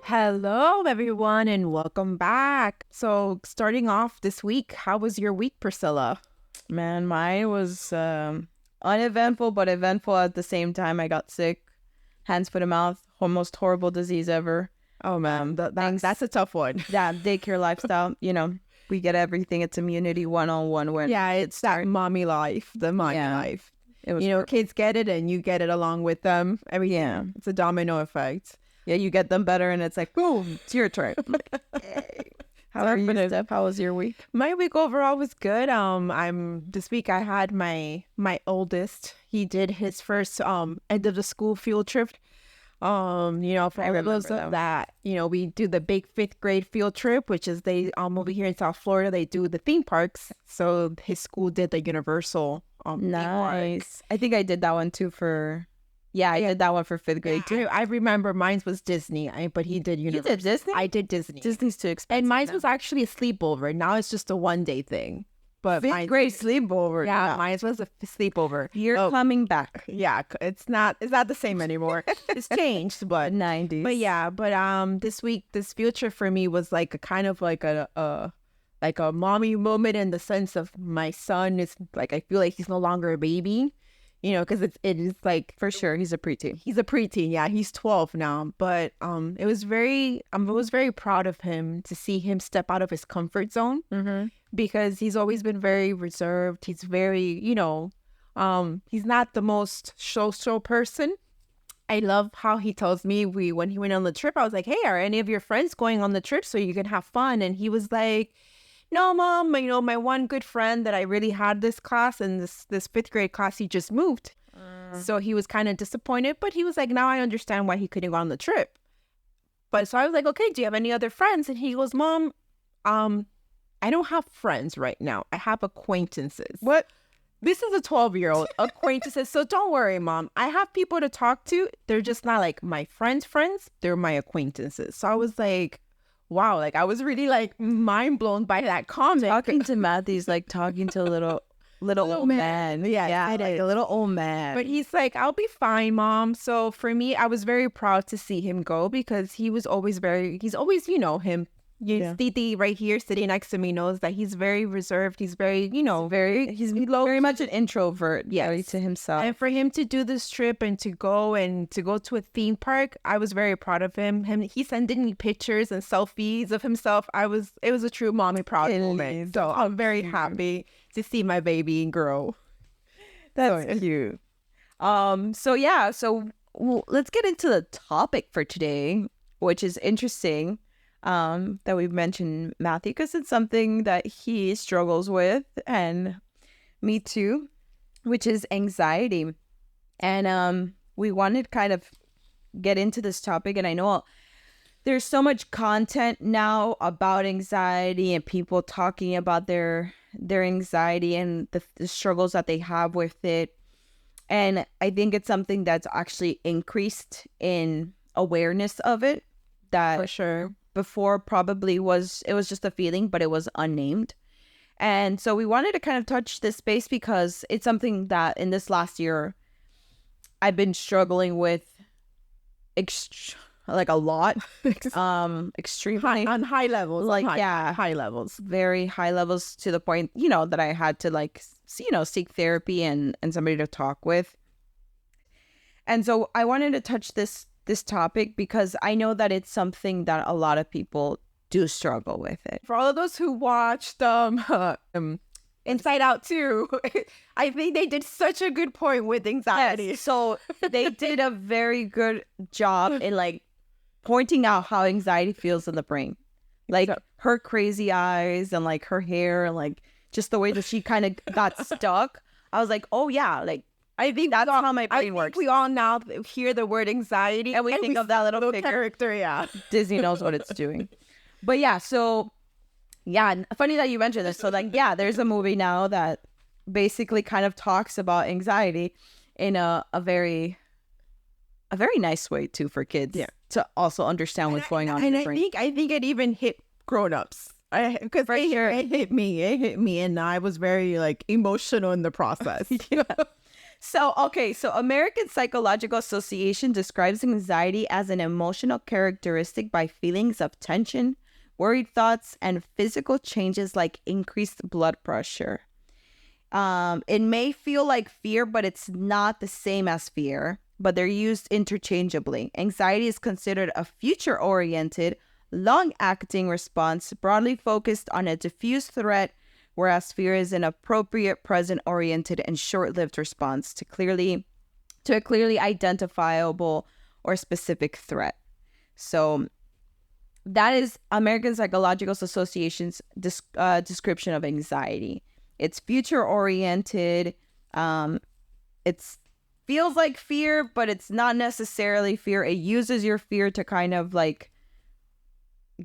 Hello, everyone, and welcome back. So, starting off this week, how was your week, Priscilla? Man, mine was uneventful, but eventful at the same time. I got sick, hands, foot, and mouth, most horrible disease ever. Oh, man, Thanks. that's a tough one. Yeah, daycare lifestyle, we get everything. It's immunity one-on-one when Yeah, it's that mommy life, the mommy Yeah. life. it was. Kids get it and you get it along with them. Yeah. It's a domino effect. Yeah, you get them better, and it's like, boom, it's your turn. I'm like, yay. How are you, Steph? How was your week? My week overall was good. This week I had my oldest. He did his first end of the school field trip. For all those that we do the big 5th grade field trip, which is they over here in South Florida, they do the theme parks. So his school did the Universal theme park. Nice. I think I did that one too I did that one for 5th grade too. I remember mine was Disney, but he did Universal. You did Disney? I did Disney. Disney's too expensive. And mine now. was actually a sleepover. Now it's just a one-day thing. But 5th grade sleepover. Yeah, mine was a sleepover. You're coming back. Yeah, it's not the same anymore. It's changed, but 90s. But yeah, this week this field trip for me was like a kind of like a mommy moment in the sense of my son is like, I feel like he's no longer a baby, because it is like, for sure he's a preteen. He's a preteen. Yeah, he's 12 now. But I was very proud of him to see him step out of his comfort zone. Because he's always been very reserved. He's very, he's not the most social person. I love how he tells me when he went on the trip, I was like, hey, are any of your friends going on the trip so you can have fun? And he was like, no, Mom, my one good friend that I really had this class and this 5th grade class, he just moved. So he was kind of disappointed, but he was like, now I understand why he couldn't go on the trip. But so I was like, okay, do you have any other friends? And he goes, Mom, I don't have friends right now. I have acquaintances. What? This is a 12-year-old acquaintances. So don't worry, Mom. I have people to talk to. They're just not like my friends. They're my acquaintances. So I was like, wow. Like I was really like mind blown by that comment. Talking to Matthew's like talking to a little old man. Yeah, like a little old man. But he's like, I'll be fine, Mom. So for me, I was very proud to see him go because he's always him. Titi right here sitting next to me knows that he's very reserved. He's very, he's very much an introvert. Yeah, to himself. And for him to do this trip and to go to a theme park, I was very proud of him. He sending me pictures and selfies of himself. It was a true mommy proud moment. So I'm very happy to see my baby grow. That's cute. So let's get into the topic for today, which is interesting. That we've mentioned Matthew because it's something that he struggles with, and me too, which is anxiety. And we wanted to kind of get into this topic, and I know there's so much content now about anxiety and people talking about their anxiety and the struggles that they have with it. And I think it's something that's actually increased in awareness of it. That For sure. Before probably it was just a feeling, but it was unnamed. And so we wanted to kind of touch this space because it's something that in this last year I've been struggling with like a lot. Extreme on high levels. Like, high levels. Very high levels, to the point, that I had to like, seek therapy and somebody to talk with. And so I wanted to touch this topic because I know that it's something that a lot of people do struggle with it. For all of those who watched Inside Out 2, I think they did such a good point with anxiety. Yes, so they did a very good job in like pointing out how anxiety feels in the brain. Like her crazy eyes and like her hair and like just the way that she kind of got stuck. I was like, oh yeah, like I think that's how my brain works. We all now hear the word anxiety and we think of that little character. Yeah, Disney knows what it's doing. But yeah, so yeah, funny that you mentioned this. So like, yeah, there's a movie now that basically kind of talks about anxiety in a very nice way too for kids to also understand what's going on. And I think it even hit grown-ups. Because it hit me, and I was very like emotional in the process. So American Psychological Association describes anxiety as an emotional characteristic by feelings of tension, worried thoughts, and physical changes like increased blood pressure. It may feel like fear, but it's not the same as fear, but they're used interchangeably. Anxiety is considered a future-oriented, long-acting response broadly focused on a diffuse threat, whereas fear is an appropriate, present-oriented, and short-lived response to a clearly identifiable or specific threat. So that is American Psychological Association's description of anxiety. It's future-oriented. It feels like fear, but it's not necessarily fear. It uses your fear to kind of like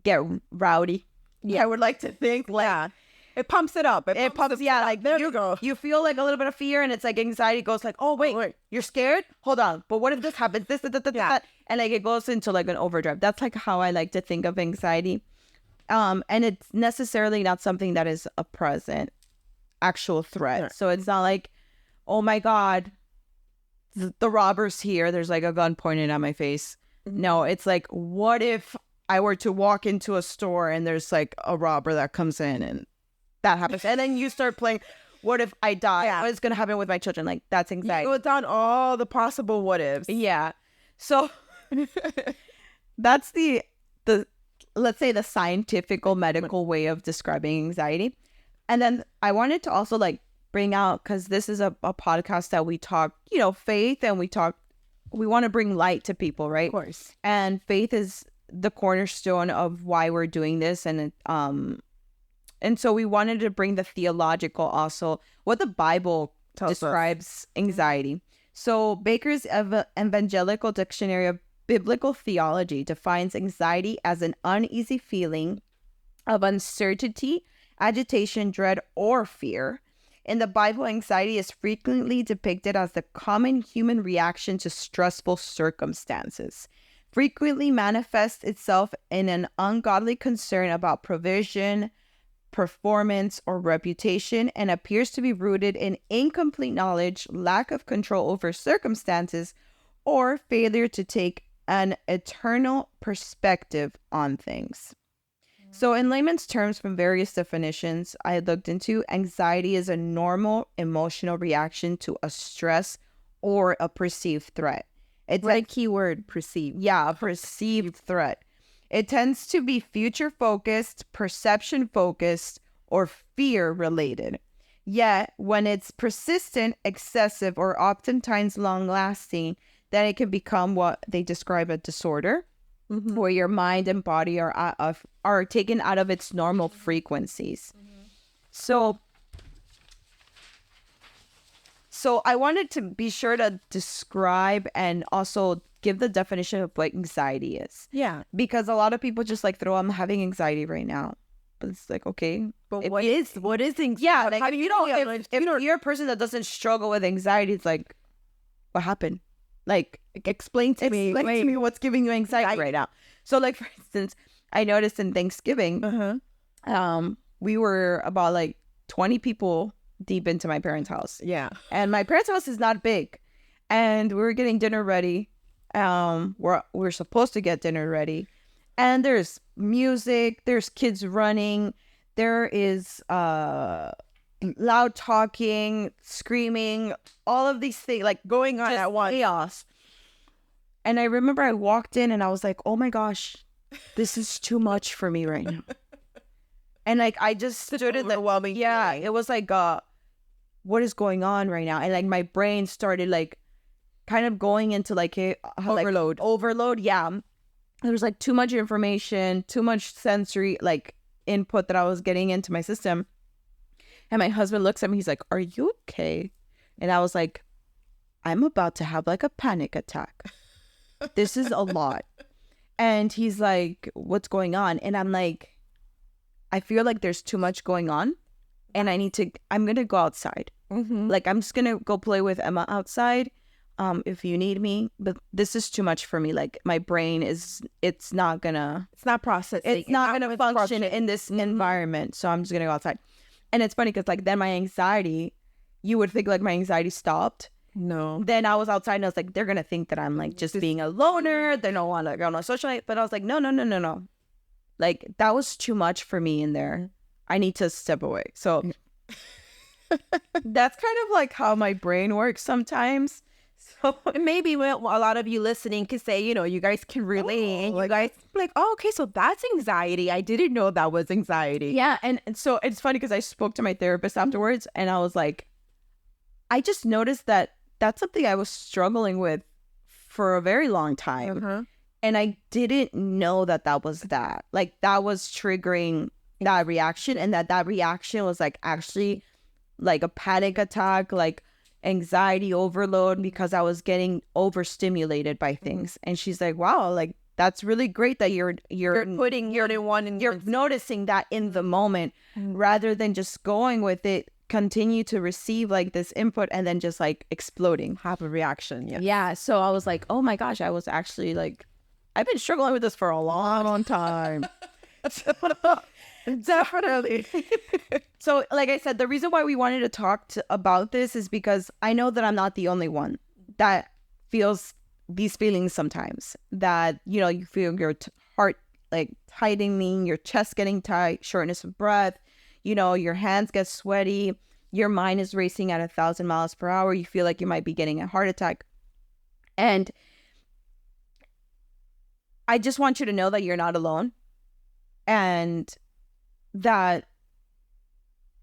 get rowdy. Yeah. I would like to think. Yeah. It pumps it up. It pumps yeah, like there you go. You feel like a little bit of fear, and it's like anxiety goes like, oh wait, you're scared? Hold on. But what if this happens? This, that. And like it goes into like an overdrive. That's like how I like to think of anxiety. And it's necessarily not something that is a present actual threat. Sure. So it's not like, oh my God, the robber's here. There's like a gun pointed at my face. Mm-hmm. No, it's like, what if I were to walk into a store and there's like a robber that comes in and that happens? And then you start playing, what if I die? Yeah. What is going to happen with my children? Like, that's anxiety. You go down all the possible what ifs. Yeah. So that's the let's say the scientific medical way of describing anxiety. And then I wanted to also like bring out, because this is a podcast that we talk, faith, and we want to bring light to people, right? Of course. And faith is the cornerstone of why we're doing this. And so we wanted to bring the theological also, what the Bible describes anxiety. So Baker's Evangelical Dictionary of Biblical Theology defines anxiety as an uneasy feeling of uncertainty, agitation, dread, or fear. In the Bible, anxiety is frequently depicted as the common human reaction to stressful circumstances. Frequently manifests itself in an ungodly concern about provision, performance, or reputation, and appears to be rooted in incomplete knowledge, lack of control over circumstances, or failure to take an eternal perspective on things. So in layman's terms, from various definitions I looked into, anxiety is a normal emotional reaction to a stress or a perceived threat. It's a keyword, perceived. Yeah, a perceived threat. It tends to be future-focused, perception-focused, or fear-related. Yet, when it's persistent, excessive, or oftentimes long-lasting, then it can become what they describe a disorder, mm-hmm. where your mind and body are taken out of its normal frequencies. Mm-hmm. So I wanted to be sure to describe and also give the definition of what anxiety is. Yeah. Because a lot of people just like throw, I'm having anxiety right now. But it's like, okay. But what is anxiety? Yeah. Like, if you're a person that doesn't struggle with anxiety, it's like, what happened? Like, explain to me what's giving you anxiety right now. So like, for instance, I noticed in Thanksgiving, we were about like 20 people deep into my parents' house. Yeah. And my parents' house is not big. And we were getting dinner ready. We're supposed to get dinner ready. And there's music, there's kids running, there is loud talking, screaming, all of these things like going on at once. Chaos. And I remember I walked in and I was like, oh my gosh, this is too much for me right now. And like I just stood in the it was like what is going on right now? And like my brain started like kind of going into like a overload. Yeah. There was like too much information, too much sensory like input that I was getting into my system. And my husband looks at me, he's like, are you okay? And I was like, I'm about to have like a panic attack. This is a lot. And he's like, what's going on? And I'm like, I feel like there's too much going on and I'm going to go outside. Mm-hmm. Like, I'm just going to go play with Emma outside if you need me. But this is too much for me. Like, my brain it's not processing. It's not going to function in this environment. So I'm just going to go outside. And it's funny because like then my anxiety, you would think like my anxiety stopped. No. Then I was outside and I was like, they're gonna think that I'm like just being a loner. They don't want to go on a socialite. But I was like, no. Like that was too much for me in there. I need to step away. So that's kind of like how my brain works sometimes. So Maybe a lot of you listening can say, you guys can relate. And you guys like, oh, okay, so that's anxiety. I didn't know that was anxiety. yeah, and so it's funny because I spoke to my therapist afterwards, and I was like, I just noticed that that's something I was struggling with for a very long time. And I didn't know that was that. Like, that was triggering that reaction, and that reaction was like actually like a panic attack, like anxiety overload, because I was getting overstimulated by things. And she's like, wow, like that's really great that you're putting you're noticing that in the moment, rather than just going with it, continue to receive like this input and then just like exploding, have a reaction. Yeah. So I was like, oh my gosh, I was actually like, I've been struggling with this for a long time. Definitely. So like I said, the reason why we wanted to talk about this is because I know that I'm not the only one that feels these feelings sometimes, that, you feel your heart like tightening, your chest getting tight, shortness of breath, your hands get sweaty, your mind is racing at 1,000 miles per hour. You feel like you might be getting a heart attack. And I just want you to know that you're not alone, and that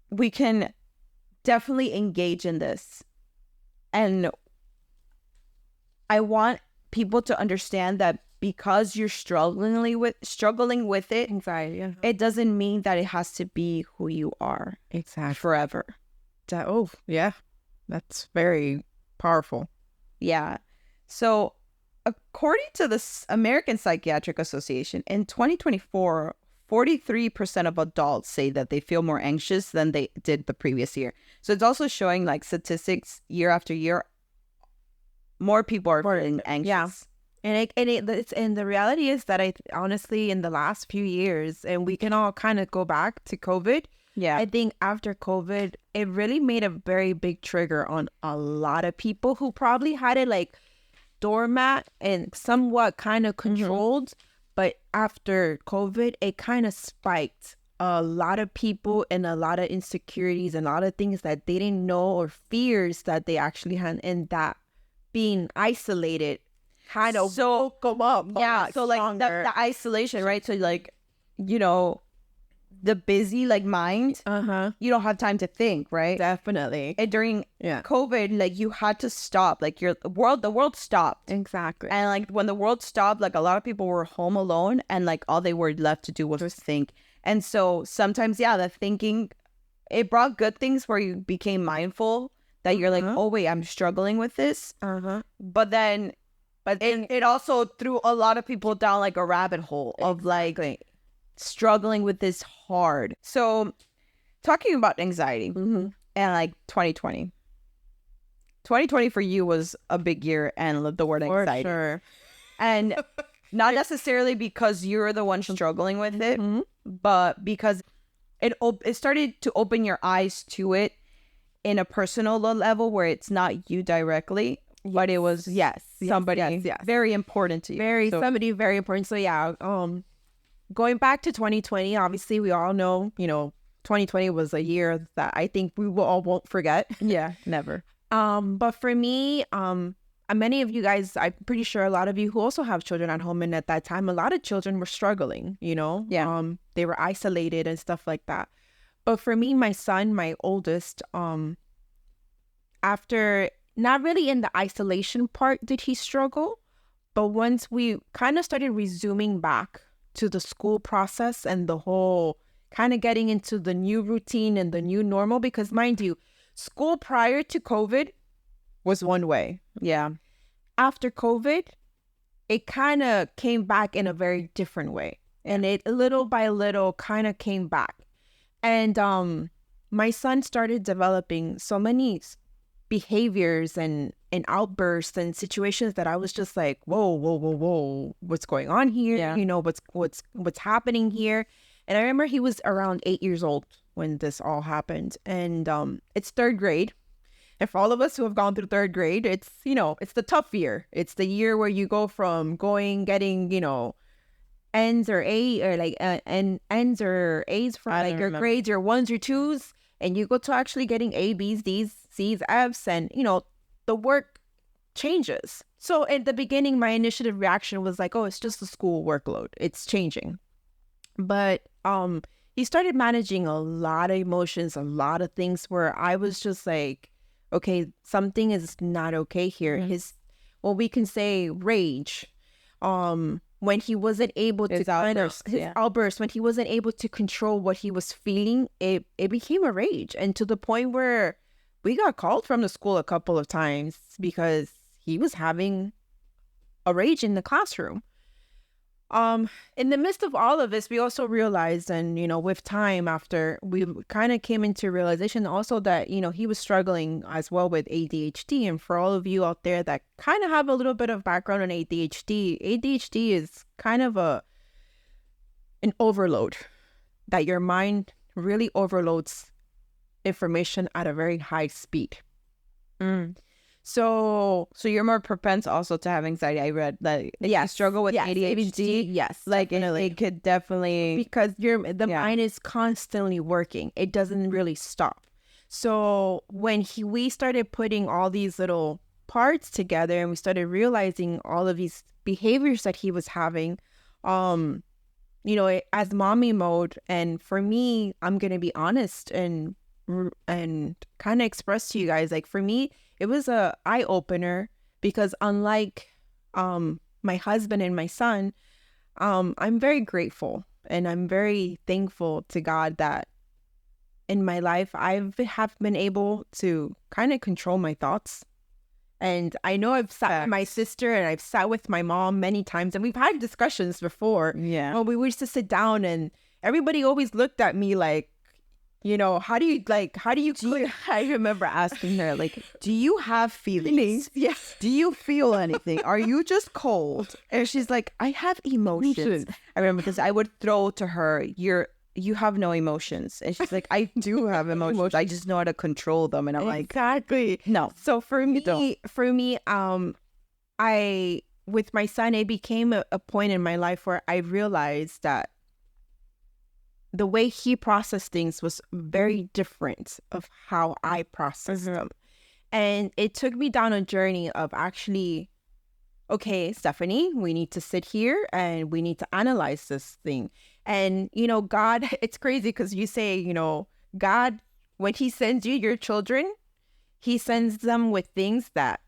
we can definitely engage in this. And I want people to understand that because you're struggling with it, anxiety, it doesn't mean that it has to be who you are forever. That's very powerful. Yeah. So according to the American Psychiatric Association, in 2024, 43% of adults say that they feel more anxious than they did the previous year. So it's also showing like statistics year after year, more people are feeling anxious. Yeah. And the reality is that honestly, in the last few years, and we can all kind of go back to COVID. Yeah. I think after COVID, it really made a very big trigger on a lot of people who probably had it like doormat and somewhat kind of controlled. But after COVID, it kind of spiked a lot of people and a lot of insecurities and a lot of things that they didn't know, or fears that they actually had, and that being isolated kind of woke them up. Yeah. So like the isolation, right? So like, the busy like mind, you don't have time to think, right? Definitely. And during COVID, like you had to stop, like the world stopped. Exactly. And like when the world stopped, like a lot of people were home alone, and like all they were left to do was just think. And so sometimes, the thinking, it brought good things where you became mindful that you're like, oh wait, I'm struggling with this. But then it also threw a lot of people down like a rabbit hole of like struggling with this hard. So talking about anxiety and like 2020 for you was a big year, and the word anxiety. For sure. And not necessarily because you're the one struggling with it, but because it started to open your eyes to it in a personal level where it's not you directly, but it was somebody very important to you. Somebody very important. So going back to 2020, obviously we all know, 2020 was a year that I think we won't forget. Yeah, never. But for me, many of you guys, I'm pretty sure a lot of you who also have children at home, and at that time, a lot of children were struggling, they were isolated and stuff like that. But for me, my son, my oldest, after not really in the isolation part did he struggle, but once we kind of started resuming back to the school process and the whole kind of getting into the new routine and the new normal, because mind you, school prior to COVID was one way. Yeah. After COVID, it kind of came back in a very different way. And it little by little kind of came back. And my son started developing so many behaviors and outbursts and situations that I was just like, whoa, what's going on here? Yeah. What's happening here? And I remember he was around 8 years old when this all happened. And it's third grade. if all of us who have gone through third grade, it's, it's the tough year. It's the year where you go from getting, ends or A or like and ends or A's from like your grades, your ones, your twos, and you go to actually getting A, B's, D's, C's, F's, and the work changes. So at the beginning, my initiative reaction was like, oh, it's just the school workload. It's changing. But he started managing a lot of emotions, a lot of things where I was just like, okay, something is not okay here. His, well, we can say rage. When he wasn't able to outburst, when he wasn't able to control what he was feeling, it became a rage. And to the point where we got called from the school a couple of times because he was having a rage in the classroom. In the midst of all of this, we also realized, and, with time after, we kind of came into realization also that, he was struggling as well with ADHD. And for all of you out there that kind of have a little bit of background on ADHD is kind of an overload, that your mind really overloads information at a very high speed. So you're more propense also to have anxiety. I read that if you struggle with ADHD, yes, like it could definitely, because the mind is constantly working. It doesn't really stop. So when we started putting all these little parts together and we started realizing all of these behaviors that he was having, as mommy mode. And for me, I'm gonna be honest and kind of express to you guys, like, for me, it was a eye opener, because unlike my husband and my son, I'm very grateful and I'm very thankful to God that in my life I have been able to kind of control my thoughts. And I know I've sat with my sister and I've sat with my mom many times, and we've had discussions before. Yeah. When we used to sit down, and everybody always looked at me like, how do you I remember asking her, like, do you have feelings? Yes. Do you feel anything? Are you just cold? And she's like, I have emotions. I remember, because I would throw to her, you have no emotions. And she's like, I do have emotions. I just know how to control them. And I'm like, exactly. No. So for me, I, with my son, it became a point in my life where I realized that the way he processed things was very different of how I processed them. And it took me down a journey of actually, okay, Stephanie, we need to sit here and we need to analyze this thing. And, God, it's crazy because you say, God, when he sends you your children, he sends them with things that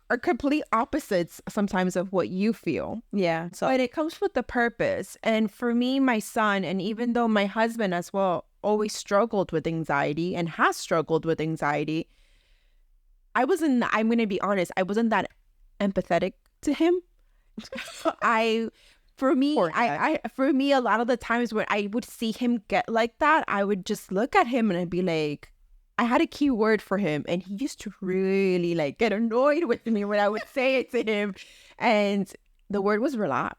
are complete opposites sometimes of what you feel. Yeah. But it comes with the purpose. And for me, my son, and even though my husband as well always struggled with anxiety and has struggled with anxiety, I'm going to be honest, I wasn't that empathetic to him. For me, a lot of the times when I would see him get like that, I would just look at him and I'd be like, I had a key word for him, and he used to really get annoyed with me when I would say it to him. And the word was relax.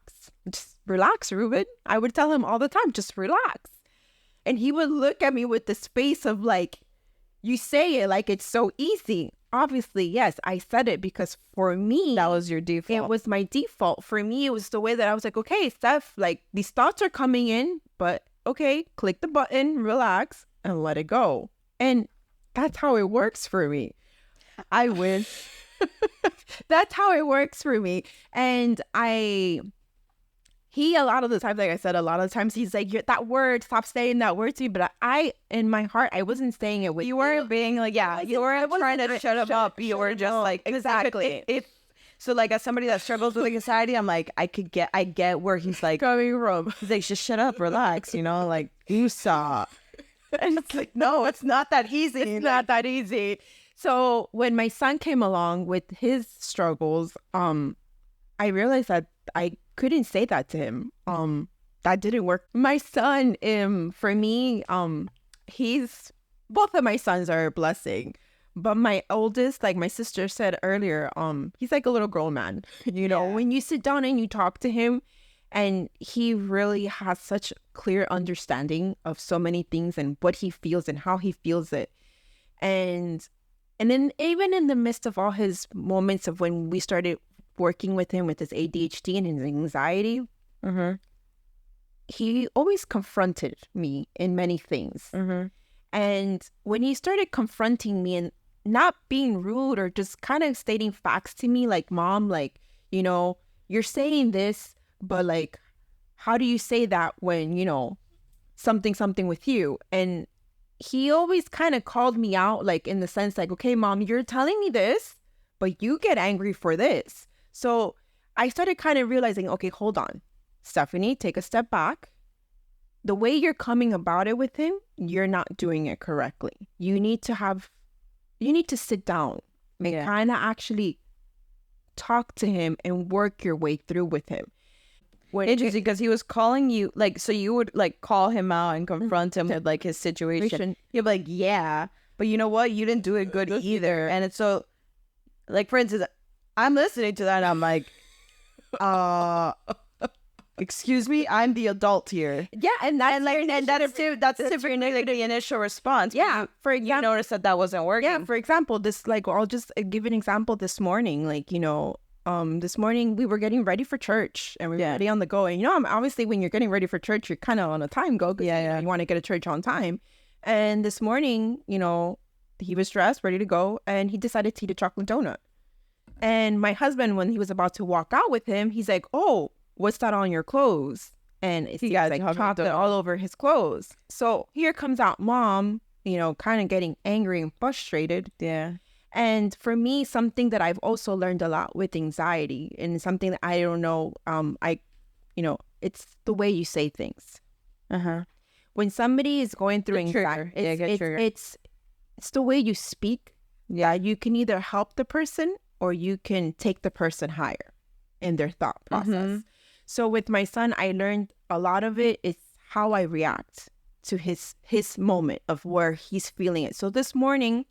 Just relax, Ruben. I would tell him all the time, just relax. And he would look at me with this face of like, you say it like it's so easy. Obviously, yes, I said it because for me, that was your default. It was my default. For me, it was the way that I was like, okay, Steph, these thoughts are coming in, but okay, click the button, relax, and let it go. And that's how it works for me. I wish. That's how it works for me. And he, a lot of the times, like I said, a lot of times he's like, that word, stop saying that word to me. But I, in my heart, I wasn't saying it with you. Weren't being like, you weren't trying to shut him up. You were just like, exactly. So as somebody that struggles with anxiety, I'm like, I get where he's like coming from. He's like, just shut up, relax, you saw. And it's like, no, it's not that easy. It's not that easy. So when my son came along with his struggles, I realized that I couldn't say that to him. That didn't work. My son, for me, both of my sons are a blessing. But my oldest, like my sister said earlier, he's like a little grown man. When you sit down and you talk to him, and he really has such clear understanding of so many things and what he feels and how he feels it. And And then even in the midst of all his moments of when we started working with him with his ADHD and his anxiety, he always confronted me in many things. And when he started confronting me and not being rude or just kind of stating facts to me, like, Mom, like, you know, you're saying this, but like, how do you say that when, you know, something with you? And he always kind of called me out, like, in the sense like, okay, Mom, you're telling me this, but you get angry for this. So I started kind of realizing, okay, hold on, Stephanie, take a step back. The way you're coming about it with him, you're not doing it correctly. You need to sit down and kind of actually talk to him and work your way through with him. Interesting, because he was calling you, like, so you would like call him out and confront him with like his situation. You'd be like, yeah, but you know what? You didn't do it good either. And it's so, like, for instance, I'm listening to that and I'm like, excuse me, I'm the adult here. Yeah, and that's typically the initial response. Yeah, for example, you noticed that wasn't working. Yeah, for example, this, like, I'll just give an example. This morning, like, you know, this morning we were getting ready for church and we were ready on the go. And, you know, obviously when you're getting ready for church, you're kind of on a time go. You want to get to church on time. And this morning, you know, he was dressed, ready to go, and he decided to eat a chocolate donut. And my husband, when he was about to walk out with him, he's like, "Oh, what's that on your clothes?" And it's like chocolate all over his clothes. So here comes out Mom, you know, kind of getting angry and frustrated. Yeah. And for me, something that I've also learned a lot with anxiety, and something that I don't know, it's the way you say things. When somebody is going through anxiety, it's the way you speak. Yeah, you can either help the person or you can take the person higher in their thought process. So with my son, I learned a lot of it is how I react to his moment of where he's feeling it. So this morning,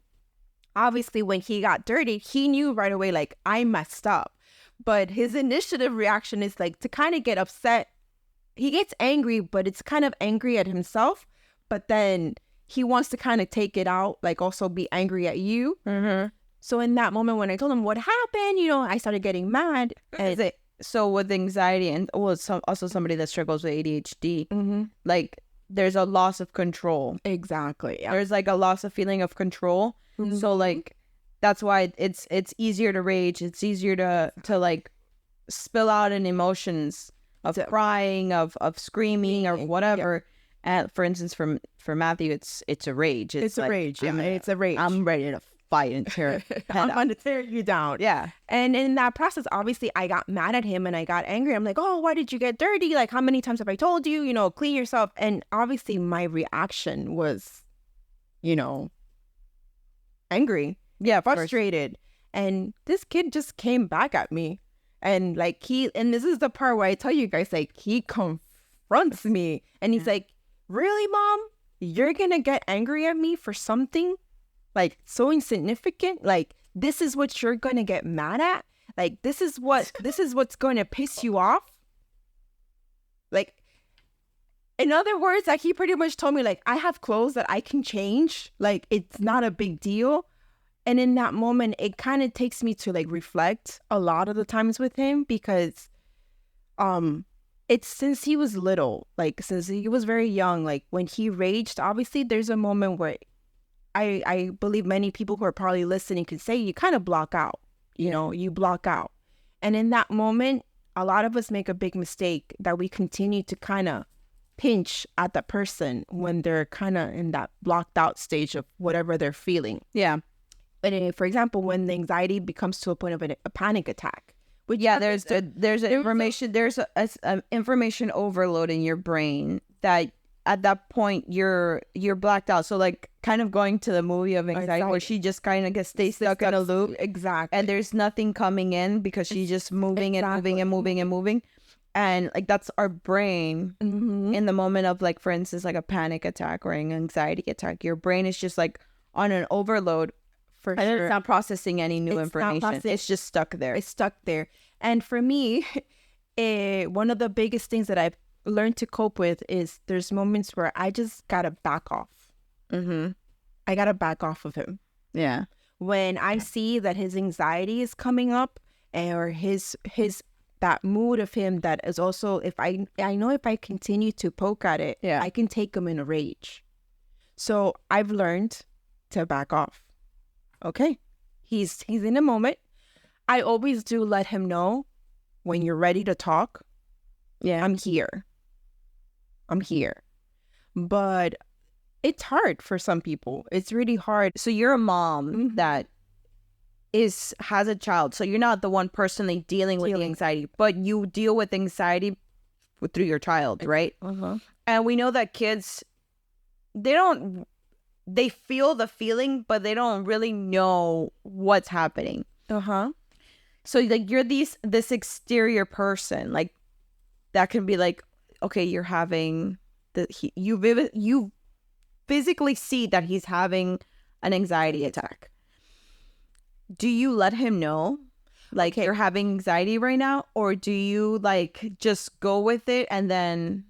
obviously, when he got dirty, he knew right away, like, I messed up. But his initiative reaction is like to kind of get upset. He gets angry, but it's kind of angry at himself. But then he wants to kind of take it out, like also be angry at you. So in that moment, when I told him what happened, you know, I started getting mad. So with anxiety and also somebody that struggles with ADHD, like, there's a loss of control. Exactly. Yeah. There's like a loss of feeling of control. So like, that's why it's easier to rage. It's easier to like spill out in emotions of crying, of screaming or whatever. And for instance, for Matthew, it's a rage. It's like, a rage. Yeah, it's a rage. I'm ready to fight and tear. I'm going to tear you down. Yeah. And in that process, obviously, I got mad at him and I got angry. I'm like, oh, why did you get dirty? Like, how many times have I told you, you know, clean yourself? And obviously, my reaction was, you know, angry. Yeah, frustrated. And this kid just came back at me. And like, and this is the part where I tell you guys, like, he confronts me and he's like, really, Mom? You're going to get angry at me for something like so insignificant? Like, this is what you're going to get mad at? Like, this is what's going to piss you off? Like, in other words, like, he pretty much told me, like, I have clothes that I can change. Like, it's not a big deal. And in that moment, it kind of takes me to like reflect a lot of the times with him, because it's since he was little, like since he was very young, like when he raged, obviously there's a moment where I believe many people who are probably listening could say you kind of block out, you know, you block out. And in that moment, a lot of us make a big mistake that we continue to kind of pinch at that person when they're kind of in that blocked out stage of whatever they're feeling. Yeah. And for example, when the anxiety becomes to a point of a panic attack. Which there's an information overload in your brain that at that point you're blacked out. So like kind of going to the movie of anxiety where she just kind of stays stuck in a loop. Exactly. And there's nothing coming in because she's just moving and moving and moving and moving. And like that's our brain in the moment of like, for instance, like a panic attack or an anxiety attack. Your brain is just like on an overload. For and sure. It's not processing any new information. It's just stuck there. It's stuck there. And for me, one of the biggest things that I've learned to cope with is there's moments where I just gotta back off. I gotta back off of him. Yeah. when I see that his anxiety is coming up, or his that mood of him that is also, if I know if I continue to poke at it, Yeah. I can take him in a rage. So I've learned to back off. Okay, he's in a moment. I always do let him know, when you're ready to talk, Yeah. I'm here. But it's hard for some people. It's really hard. So you're a mom that has a child. So you're not the one personally dealing with the anxiety, but you deal with anxiety through your child, right? And we know that kids, they feel the feeling, but they don't really know what's happening. So like you're this exterior person, like that can be like, okay, you're having you physically see that he's having an anxiety attack. Do you let him know, like, you're having anxiety right now, or do you like just go with it and then?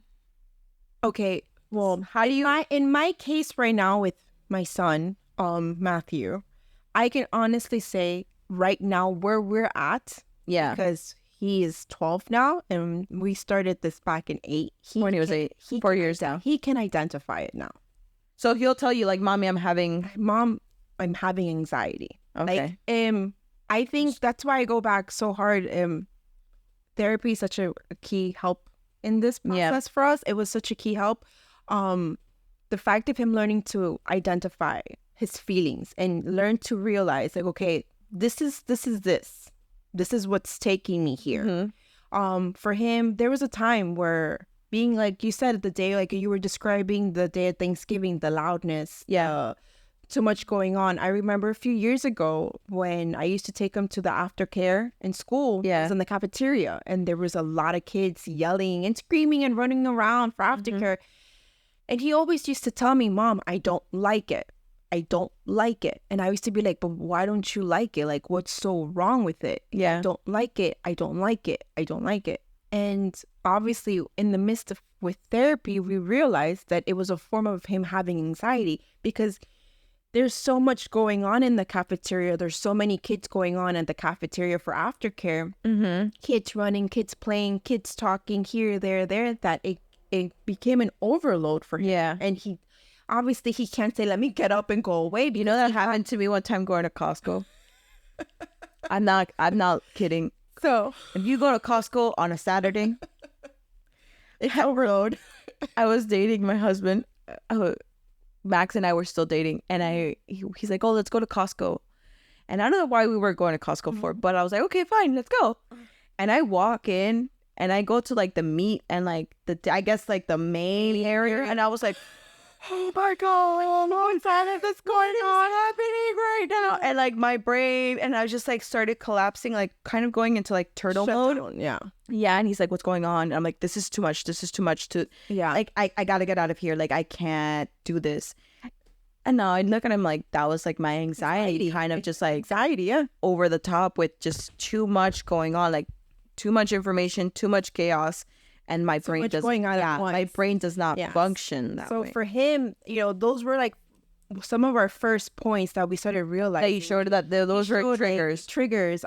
Okay, well, how do you? In my case right now with my son, Matthew, I can honestly say right now where we're at, because he is 12 now, and we started this back in 8. When he was 8, 4 years now. He can identify it now. So he'll tell you, like, Mommy, I'm having anxiety. Okay. Like, I think that's why I go back so hard. Therapy is such a key help in this process for us. It was such a key help. The fact of him learning to identify his feelings and learn to realize, like, okay, this is what's taking me here. For him, there was a time where, being like you said, the day, like you were describing the day of Thanksgiving, the loudness, too much going on. I remember a few years ago when I used to take him to the aftercare in school. It was in the cafeteria, and there was a lot of kids yelling and screaming and running around for aftercare. And he always used to tell me, Mom, I don't like it. I don't like it. And I used to be like, but why don't you like it? Like, what's so wrong with it? I don't like it. I don't like it. I don't like it. And obviously, in the midst of with therapy, we realized that it was a form of him having anxiety, because there's so much going on in the cafeteria. There's so many kids going on at the cafeteria for aftercare. Kids running, kids playing, kids talking here, there, that it became an overload for him. And he can't say, let me get up and go away. You know, that happened to me one time going to Costco. I'm not kidding. So if you go to Costco on a Saturday, it's overload. I was dating my husband. Max and I were still dating, and he's like, oh, let's go to Costco. And I don't know why we were going to Costco for, but I was like, okay, fine, let's go. And I walk in, and I go to like the meat and like the main area, and I was like, oh my God, what's that's going on happening right now? And like my brain, and I just like started collapsing, like kind of going into like turtle mode. Yeah. And he's like, what's going on? And I'm like, this is too much to, like, I gotta get out of here. Like, I can't do this. And now I look at him like, that was like my anxiety kind of just like over the top with just too much going on, like too much information, too much chaos. And my brain does my brain does not function that way. So for him, those were like some of our first points that we started realizing. That you showed that those were triggers.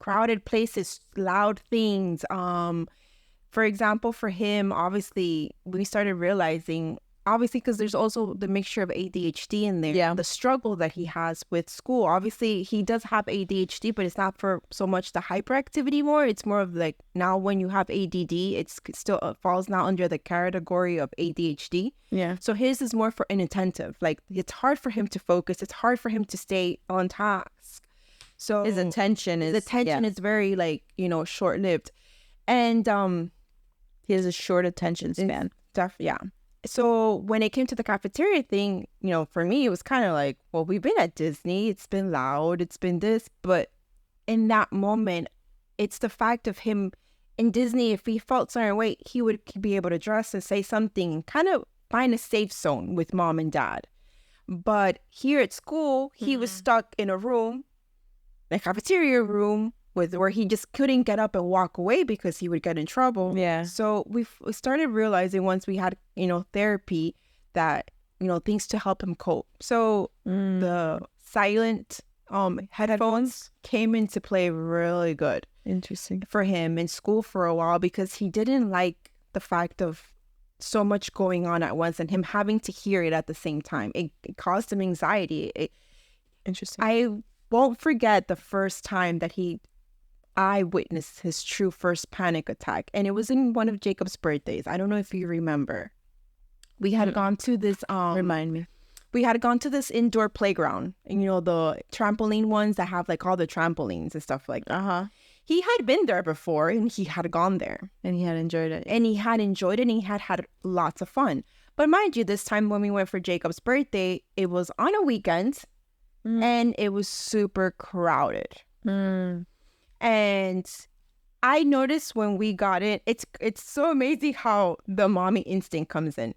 Crowded places, loud things. For example, for him, obviously, we started realizing, because there's also the mixture of ADHD in there. The struggle that he has with school. Obviously, he does have ADHD, but it's not for so much the hyperactivity more. It's more of like, now when you have ADD, it's still falls now under the category of ADHD. So his is more for inattentive. Like, it's hard for him to focus. It's hard for him to stay on task. So his attention is very like, short-lived. And he has a short attention span. So when it came to the cafeteria thing, for me, it was kind of like, well, we've been at Disney. It's been loud. It's been this. But in that moment, it's the fact of him in Disney, if he felt certain way, he would be able to dress and say something and kind of find a safe zone with Mom and Dad. But here at school, he was stuck in a room, a cafeteria room, where he just couldn't get up and walk away because he would get in trouble. So we started realizing, once we had, therapy, that, things to help him cope. So the silent headphones came into play really good. Interesting. For him in school for a while, because he didn't like the fact of so much going on at once and him having to hear it at the same time. It caused him anxiety. Interesting. I won't forget the first time that I witnessed his true first panic attack, and it was in one of Jacob's birthdays. I don't know if you remember. We had gone to this Remind me. We had gone to this indoor playground, and the trampoline ones that have like all the trampolines and stuff like that. He had been there before, and he had gone there, and he had enjoyed it, and he had lots of fun. But mind you, this time when we went for Jacob's birthday, it was on a weekend, and it was super crowded. And I noticed when we got in, it's so amazing how the mommy instinct comes in.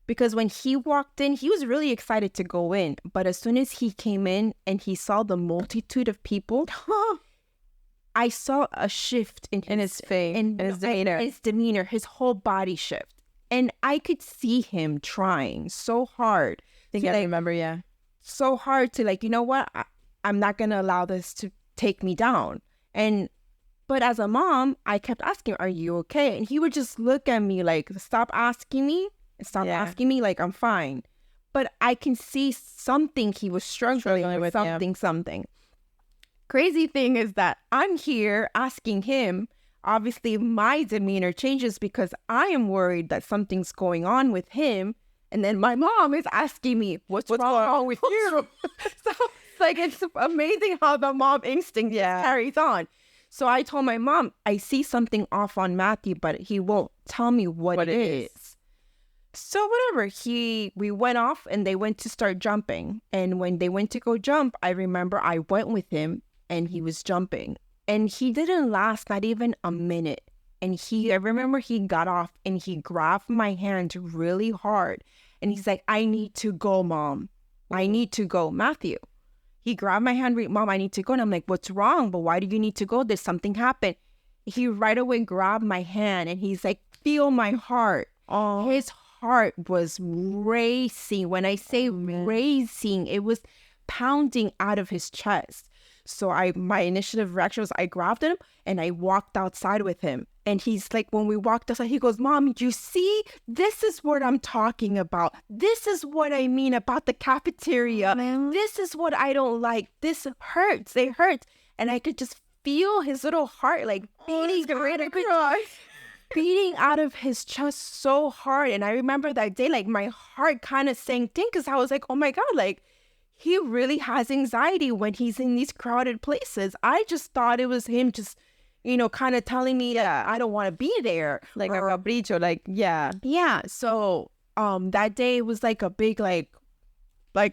Because when he walked in, he was really excited to go in. But as soon as he came in and he saw the multitude of people, I saw a shift in his face, in his demeanor, his whole body shift. And I could see him trying so hard. I remember, yeah. So hard to you know what? I'm not going to allow this to take me down. But as a mom, I kept asking, are you okay? And he would just look at me like, stop asking me. Asking me, like, I'm fine. But I can see something he was struggling with, something. Crazy thing is that I'm here asking him. Obviously, my demeanor changes because I am worried that something's going on with him. And then my mom is asking me, what's wrong with you? So it's amazing how the mom instinct carries on. So I told my mom, I see something off on Matthew, but he won't tell me what it is. So whatever, we went off and they went to start jumping. And when they went to go jump, I remember I went with him and he was jumping. And he didn't last not even a minute. And I remember he got off and he grabbed my hand really hard. And he's like, I need to go, Mom. I need to go. Matthew. He grabbed my hand, Mom, I need to go. And I'm like, what's wrong? But why do you need to go? There's something happened. He right away grabbed my hand and he's like, feel my heart. Oh. His heart was racing. When I say racing, it was pounding out of his chest. So my initiative reaction was I grabbed him and I walked outside with him. And he's like, when we walked outside, he goes, Mom, you see, this is what I'm talking about. This is what I mean about the cafeteria. This is what I don't like. This hurts. It hurts. And I could just feel his little heart beating out of his chest so hard. And I remember that day, my heart kind of sank in because I was like, oh my God, he really has anxiety when he's in these crowded places. I just thought it was him just, kind of telling me that I don't want to be there. A capricho, yeah. Yeah. So that day it was a big, when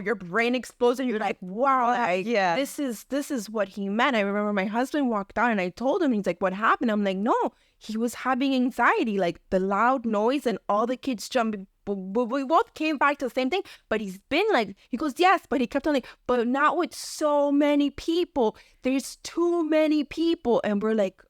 your brain explodes and you're like, wow, this is what he meant. I remember my husband walked out and I told him, he's like, what happened? I'm like, no, he was having anxiety, the loud noise and all the kids jumping. We both came back to the same thing, but he's been he goes, yes, but he kept on but not with so many people. There's too many people. And we're like,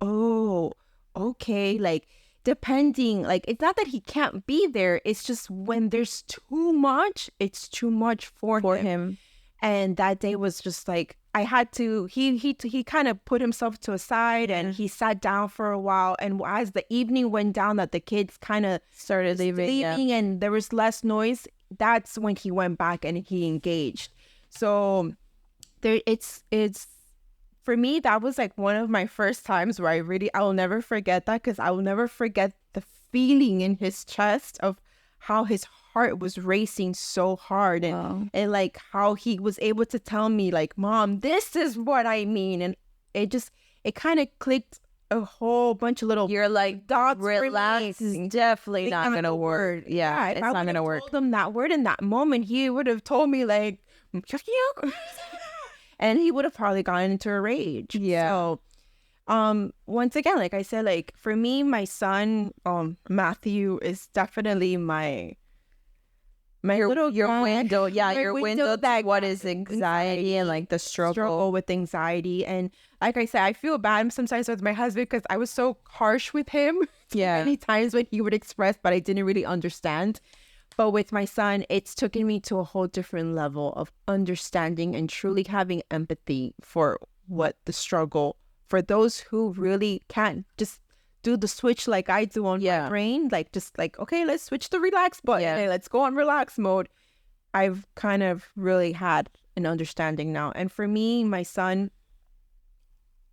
oh, okay. Depending, it's not that he can't be there. It's just when there's too much, it's too much for him. And that day was just I had to, he kind of put himself to a side and he sat down for a while. And as the evening went down that the kids kind of started leaving and there was less noise, that's when he went back and he engaged. So it's for me, that was one of my first times where I will never forget that, because I will never forget the feeling in his chest of how his heart was racing so hard and how he was able to tell me Mom, this is what I mean. And it kind of clicked a whole bunch of little dots. Relax is definitely not gonna work. Yeah, it's not gonna work. If I told him that word in that moment, he would have told me and he would have probably gone into a rage. Yeah. So once again, like I said, for me, my son Matthew is definitely my window. Yeah, your window to what is anxiety and the struggle with anxiety. And like I said, I feel bad sometimes with my husband because I was so harsh with him. Yeah. Many times when he would express, but I didn't really understand. But with my son, it's taken me to a whole different level of understanding and truly having empathy for what the struggle, for those who really can't just do the switch like I do on my brain, like just like, okay, let's switch the relax button. Hey, let's go on relax mode. I've kind of really had an understanding now. And for me, my son,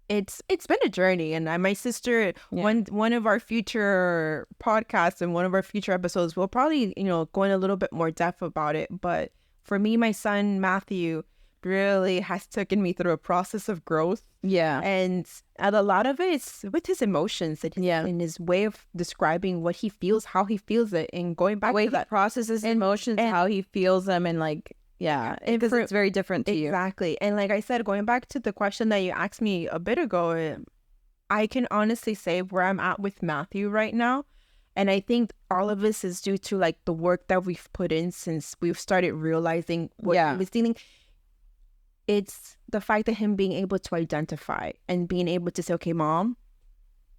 it's been a journey. And my sister, one of our future podcasts and one of our future episodes, we'll probably, go in a little bit more depth about it. But for me, my son, Matthew, really has taken me through a process of growth. Yeah. And a lot of it is with his emotions and his way of describing what he feels, how he feels it, and going back the way to that he processes emotions, and how he feels them, and like, because it's very different to you. Exactly. And like I said, going back to the question that you asked me a bit ago, I can honestly say where I'm at with Matthew right now. And I think all of this is due to like the work that we've put in since we've started realizing what he was dealing. It's the fact that him being able to identify and being able to say, okay, Mom,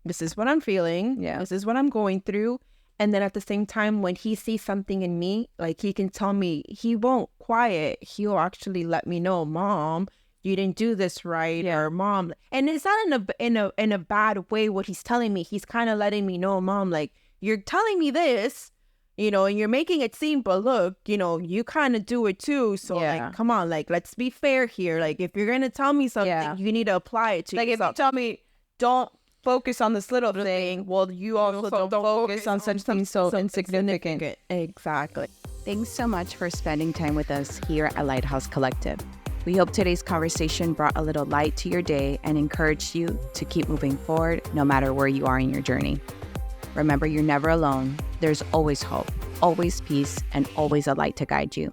this is what I'm feeling. Yeah. This is what I'm going through. And then at the same time, when he sees something in me, like he can tell me, he won't quiet. He'll actually let me know, Mom, you didn't do this right, or Mom. And it's not in a bad way what he's telling me. He's kind of letting me know, Mom, like, you're telling me this, and you're making it seem, but look, you kind of do it too. So like, come on, like, let's be fair here. Like, if you're gonna tell me something, you need to apply it to like yourself. If you tell me, don't focus on this little thing, well, you also don't focus on such things so insignificant. Exactly. Thanks so much for spending time with us here at Lighthouse Collective. We hope today's conversation brought a little light to your day and encouraged you to keep moving forward no matter where you are in your journey. Remember, you're never alone. There's always hope, always peace, and always a light to guide you.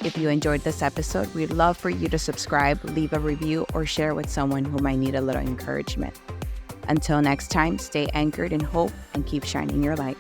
If you enjoyed this episode, we'd love for you to subscribe, leave a review, or share with someone who might need a little encouragement. Until next time, stay anchored in hope and keep shining your light.